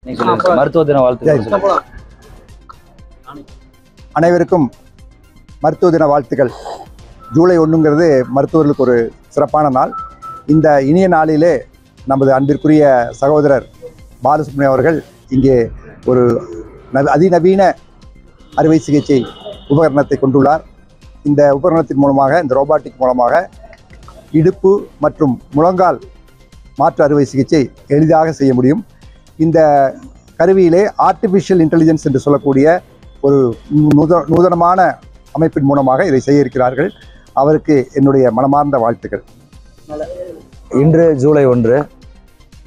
மருத்துவ தின வாழ்த்துக்கள். அனைவருக்கும் மருத்துவ தின வாழ்த்துக்கள். ஜூலை 1ங்கிறது மருத்துவர்களுக்கு ஒரு சிறப்பான நாள். இந்த இனிய நாளிலே நமது அன்பிற்குரிய சகோதரர் பாலசுப்ரமணியம் அவர்கள் இங்கே ஒரு அதிநவீன அறுவை சிகிச்சை உபகரணத்தை கொண்டுள்ளார். இந்த உபகரணத்தின் மூலமாக, இந்த ரோபாட்டிக் மூலமாக இடுப்பு மற்றும் முழங்கால் மாற்று அறுவை சிகிச்சை எளிதாக செய்ய முடியும். இந்த கருவியிலே ஆர்டிஃபிஷியல் இன்டெலிஜென்ஸ் என்று சொல்லக்கூடிய ஒரு நூதனமான அமைப்பின் மூலமாக இதை செய்ய இருக்கிறார்கள். அவருக்கு என்னுடைய மனமார்ந்த வாழ்த்துக்கள். இன்று ஜூலை 1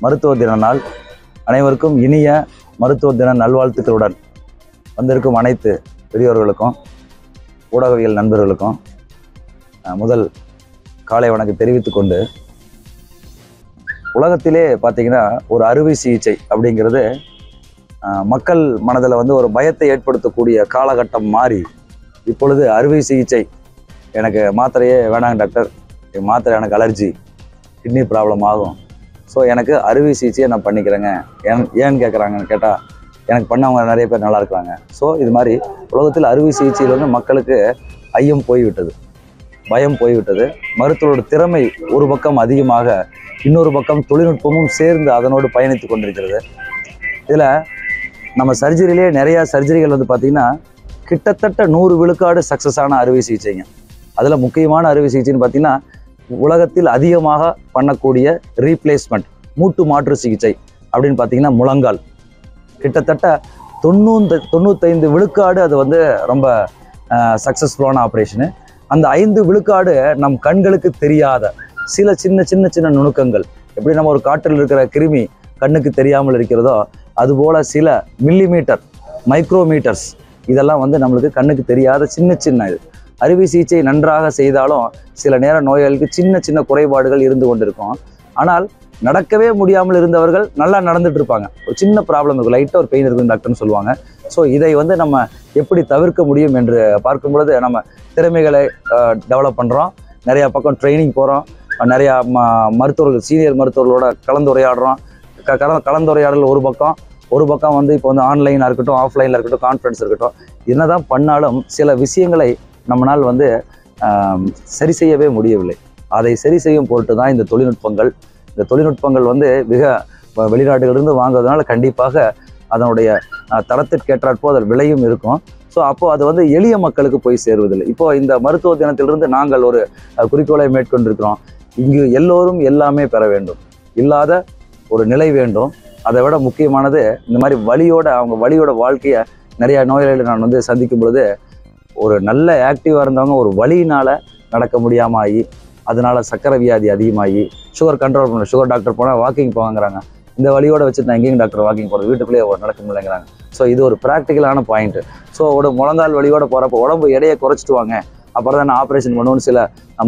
மருத்துவ தின நாள். அனைவருக்கும் இனிய மருத்துவ தின நல்வாழ்த்துக்களுடன் வந்திருக்கும் அனைத்து பெரியோர்களுக்கும் ஊடகவியல் நண்பர்களுக்கும் முதல் காலை வணக்கம் தெரிவித்து கொண்டு, உலகத்திலே பார்த்தீங்கன்னா ஒரு அறுவை சிகிச்சை அப்படிங்கிறது மக்கள் மனதில் ஒரு பயத்தை ஏற்படுத்தக்கூடிய காலகட்டம் மாறி இப்பொழுது அறுவை சிகிச்சை, எனக்கு மாத்திரையே வேணாங்க டாக்டர், மாத்திரை எனக்கு அலர்ஜி, கிட்னி ப்ராப்ளம் ஆகும், ஸோ எனக்கு அறுவை சிகிச்சையை நான் பண்ணிக்கிறேங்க, ஏன்னு கேட்குறாங்கன்னு கேட்டால் எனக்கு பண்ணவங்க நிறைய பேர் நல்லா இருக்கிறாங்க. ஸோ இது மாதிரி உலகத்தில் அறுவை சிகிச்சையில் மக்களுக்கு ஐயம் போய்விட்டது, பயம் போய்விட்டது. மருத்துவரோட திறமை ஒரு பக்கம் அதிகமாக, இன்னொரு பக்கம் தொழில்நுட்பமும் சேர்ந்து அதனோடு பயணித்து கொண்டிருக்கிறது. இதில் நம்ம சர்ஜரியிலே நிறையா சர்ஜரிகள் பார்த்திங்கன்னா கிட்டத்தட்ட 100 விழுக்காடு சக்ஸஸான அறுவை சிகிச்சைங்க. அதில் முக்கியமான அறுவை சிகிச்சைன்னு பார்த்திங்கன்னா உலகத்தில் அதிகமாக பண்ணக்கூடிய ரீப்ளேஸ்மெண்ட், மூட்டு மாற்று சிகிச்சை அப்படின்னு பார்த்திங்கன்னா முழங்கால். கிட்டத்தட்ட 95 விழுக்காடு அது ரொம்ப சக்ஸஸ்ஃபுல்லான ஆப்ரேஷனு. அந்த 5 விழுக்காடு நம் கண்களுக்கு தெரியாத சில சின்ன நுணுக்கங்கள், எப்படி நம்ம ஒரு காற்றில் இருக்கிற கிருமி கண்ணுக்கு தெரியாமல் இருக்கிறதோ அதுபோல் சில மில்லிமீட்டர், மைக்ரோமீட்டர்ஸ், இதெல்லாம் நம்மளுக்கு கண்ணுக்கு தெரியாத சின்ன இது. அறுவை சிகிச்சை நன்றாக செய்தாலும் சில நேரம் நோயாளிகளுக்கு சின்ன குறைபாடுகள் இருந்து கொண்டிருக்கும். ஆனால் நடக்கவே முடியாமல் இருந்தவர்கள் நல்லா நடந்துட்டு இருப்பாங்க. ஒரு சின்ன ப்ராப்ளம் இருக்கும், லைட்டாக ஒரு பெயின் இருக்குன்னு டாக்டர்னு சொல்லுவாங்க. ஸோ இதை நம்ம எப்படி தவிர்க்க முடியும் என்று பார்க்கும் பொழுது நம்ம திறமைகளை டெவலப் பண்ணுறோம், நிறையா பக்கம் ட்ரைனிங் போகிறோம், நிறையா மருத்துவர்கள், சீனியர் மருத்துவர்களோட கலந்துரையாடுறோம். கலந்துரையாடல் ஒரு பக்கம் இப்போ ஆன்லைனாக இருக்கட்டும், ஆஃப்லைனில் இருக்கட்டும், கான்ஃபரன்ஸ் இருக்கட்டும், என்னதான் பண்ணாலும் சில விஷயங்களை நம்மளால் சரி செய்யவே முடியவில்லை. அதை சரி செய்யும் பொருட்டு தான் இந்த தொழில்நுட்பங்கள் மிக வெளிநாடுகளிலிருந்து வாங்குவதனால கண்டிப்பாக அதனுடைய தரத்திற்கேற்றாற்போ அதன் விலையும் இருக்கும். ஸோ அப்போது அது எளிய மக்களுக்கு போய் சேருவதில்லை. இப்போது இந்த மருத்துவ தினத்திலிருந்து நாங்கள் ஒரு குறிக்கோளை மேற்கொண்டிருக்கிறோம். இங்கு எல்லோரும் எல்லாமே பெற வேண்டும், இல்லாத ஒரு நிலை வேண்டும். அதை விட முக்கியமானது இந்த மாதிரி அவங்க வலியோட வாழ்க்கையை நிறையா நோயாளிகளை நான் சந்திக்கும் பொழுது, ஒரு நல்ல ஆக்டிவாக இருந்தவங்க ஒரு வலியினால் நடக்க முடியாமல் ஆகி, அதனால சக்கரை வியாதி அதிகமாகி, சுகர் கண்ட்ரோல் பண்ண, சுகர் டாக்டர் போனால் வாக்கிங் போவாங்கிறாங்க. இந்த வலியோட வச்சுட்டு நான் எங்கேயும் டாக்டர் வாக்கிங் போகிறது, வீட்டுக்குள்ளேயே நடக்க முடியலைங்கிறாங்க. ஸோ இது ஒரு ப்ராக்டிக்கலான பாயிண்ட்டு. ஸோ ஒரு முழங்கால் வலியோட போகிறப்போ உடம்பு எடையை குறைச்சிட்டு வாங்க, அப்புறம் தான் நான் ஆப்ரேஷன் பண்ணுவோன்னு சில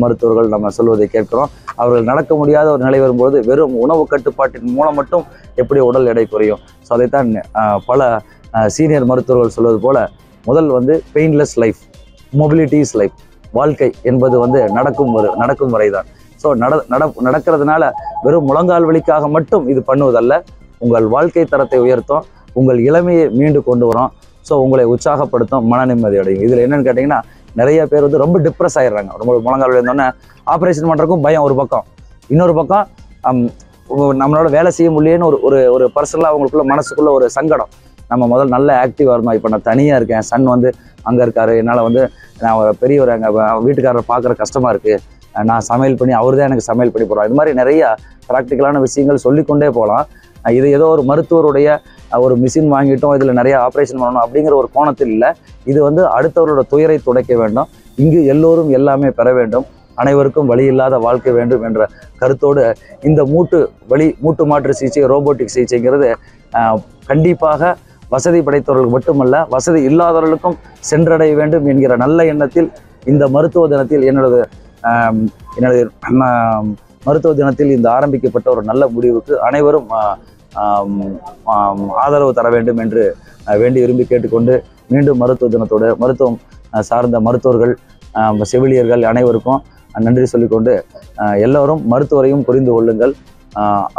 மருத்துவர்கள் நம்ம சொல்வதை கேட்குறோம். அவர்கள் நடக்க முடியாத ஒரு நிலை வரும்போது வெறும் உணவு கட்டுப்பாட்டின் மூலம் மட்டும் எப்படி உடல் எடை குறையும்? ஸோ அதைத்தான் பல சீனியர் மருத்துவர்கள் சொல்வது போல், முதல் painless life, mobility is life. வாழ்க்கை என்பது நடக்கும் வரை தான். ஸோ நடக்கிறதுனால வெறும் முழங்கால் வலிக்காக மட்டும் இது பண்ணுவதல்ல, உங்கள் வாழ்க்கை தரத்தை உயர்த்தும், உங்கள் இளமையை மீண்டு கொண்டு வரும். ஸோ உங்களை உற்சாகப்படுத்தும், மன நிம்மதி அடையும். இதில் என்னென்னு கேட்டிங்கன்னா, நிறைய பேர் ரொம்ப டிப்ரெஸ் ஆகிடுறாங்க. ரொம்ப முழங்கால் வலி இருந்தோன்னே ஆப்ரேஷன் பண்ணுறதுக்கும் பயம் ஒரு பக்கம், இன்னொரு பக்கம் நம்மளோட வேலை செய்ய முடியலன்னு ஒரு பர்சனலாக அவங்களுக்குள்ள மனசுக்குள்ள ஒரு சங்கடம். நம்ம முதல்ல நல்ல ஆக்டிவாக இருந்தோம், இப்போ நான் தனியாக இருக்கேன், சன் அங்கே இருக்கார், என்னால் நான் பெரியவர், எங்கள் வீட்டுக்காரரை பார்க்குற கஷ்டமாக இருக்குது, நான் சமையல் பண்ணி அவர் தான் எனக்கு சமையல் பண்ணி போகிறோம். இது மாதிரி நிறையா ப்ராக்டிக்கலான விஷயங்கள் சொல்லிக்கொண்டே போகலாம். இது ஏதோ ஒரு மருத்துவருடைய ஒரு மிஷின் வாங்கிட்டோம், இதில் நிறையா ஆப்ரேஷன் பண்ணணும் அப்படிங்கிற ஒரு கோணத்தில் இல்லை. இது அடுத்தவரோட துயரை துடைக்க வேண்டும், இங்கு எல்லோரும் எல்லாமே பெற வேண்டும், அனைவருக்கும் வலி இல்லாத வாழ்க்கை வேண்டும் என்ற கருத்தோடு இந்த மூட்டு மாற்று சிகிச்சை, ரோபோட்டிக் சிகிச்சைங்கிறது கண்டிப்பாக வசதி படைத்தவர்களுக்கு மட்டுமல்ல, வசதி இல்லாதவர்களுக்கும் சென்றடைய வேண்டும் என்கிற நல்ல எண்ணத்தில் இந்த மருத்துவ தினத்தில் எனது மருத்துவ தினத்தில் இந்த ஆரம்பிக்கப்பட்ட ஒரு நல்ல முடிவுக்கு அனைவரும் ஆதரவு தர வேண்டும் என்று வேண்டி விரும்பி கேட்டுக்கொண்டு, மீண்டும் மருத்துவ தினத்தோடு மருத்துவம் சார்ந்த மருத்துவர்கள், செவிலியர்கள் அனைவருக்கும் நன்றி சொல்லிக்கொண்டு, எல்லோரும் மருத்துவரையும் புரிந்து கொள்ளுங்கள்,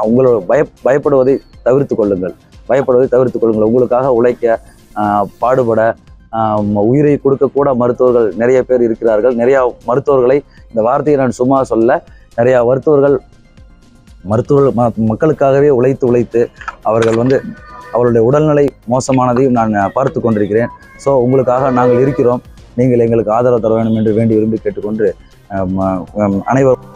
உங்களோட பயப்படுவதை தவிர்த்து கொள்ளுங்கள். பயப்படுவதை தவிர்த்துக் கொள்ளுங்கள். உங்களுக்காக உழைக்க, பாடுபட, உயிரை கொடுக்கக்கூட மருத்துவர்கள் நிறைய பேர் இருக்கிறார்கள். நிறையா மருத்துவர்களை, இந்த வார்த்தையை நான் சும்மா சொல்ல, நிறையா மருத்துவர்கள் மக்களுக்காகவே உழைத்து அவர்கள் அவருடைய உடல்நிலை மோசமானதையும் நான் பார்த்து கொண்டிருக்கிறேன். ஸோ உங்களுக்காக நாங்கள் இருக்கிறோம், நீங்கள் எங்களுக்கு ஆதரவு தர வேண்டும் என்று வேண்டி விரும்பி கேட்டுக்கொண்டு அனைவரும்